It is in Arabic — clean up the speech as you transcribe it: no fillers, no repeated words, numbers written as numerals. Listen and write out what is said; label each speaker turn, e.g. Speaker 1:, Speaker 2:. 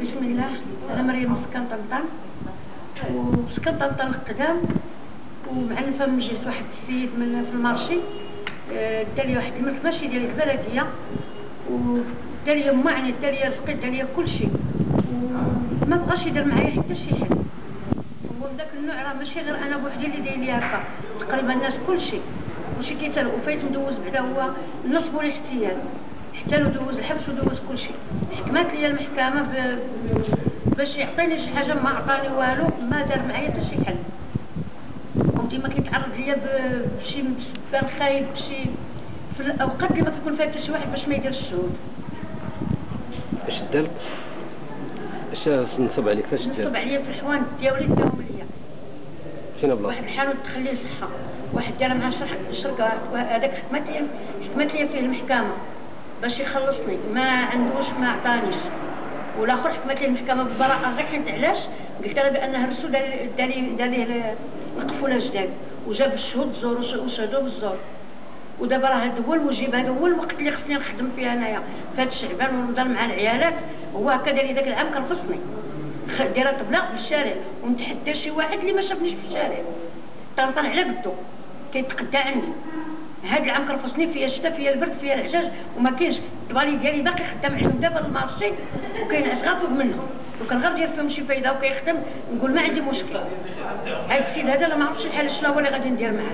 Speaker 1: بسم الله. أنا مريم مسكن طنطا وسكن طنطا القدام، ومعنفة من جهة واحد السيد من في المارشي دالي واحد الملك ماشي ديال البلدية، ودالي ما يعني دالي الفقيد دالي كلشي، وما بغاش يدير معايا حتى شي حد. هو من داك النوع راه ماشي غير أنا بوحدي اللي داير لي هكا، تقريبا الناس كلشي كيتسالوا. وفايت ندوز بعدا هو النصب والاحتيال، حتى لو دوز الحبس ودوز كلشي. حكمات لي المحكمة باش يعطيني شي حاجة، ما عطاني والو، ما دار معايا حتى شي حل. وديما كيتعرض ليا بشي مستقبل خايب، بشي في الاوقات اللي ما كيكون فيها حتى شي واحد باش ما يديرش الشهود.
Speaker 2: اش دار؟ اش نصب عليك؟ فاش دار؟
Speaker 1: نصب عليا في الحوانت ديالي داهم ليا.
Speaker 2: فين بلاصه؟
Speaker 1: واحد الحانوت دخل لي الصحة، واحد دار مع الشركة، هذاك حكمت لي فيه المحكمة باش يخلصني، ما عندوش، ما عطانيش. والاخر حكمت لي المحكمة بالبراءة غير حيت علاش؟ قلت لها بانها الرسو دار القفولة جداد، وجاب الشهود الزور وشهدوا بالزور. ودابا راه هذا هو الوجيب، هذا هو الوقت اللي خصني نخدم فيه انايا في هذا الشعبان ونهضر مع العيالات. هو هكا دار لي داك العام كنفصني، دايره طبله في الشارع، ونتحدى شي واحد اللي ما شافنيش في الشارع طنطن على قدو كيتقدى عندي. هاد العام كرفصني فيها الشتا، فيها البرد، فيها العجاج، وما كاينش. الطبالي ديالي باقي خدام عندهم دابا المارشي، وكاين اشغال فوق منه، وكان غير داير فيهم شي فايده وكيخدم، نقول ما عندي مشكل. هاد السيد هذا لا ما عرفتش الحال شنو هو اللي غادي ندير معاه.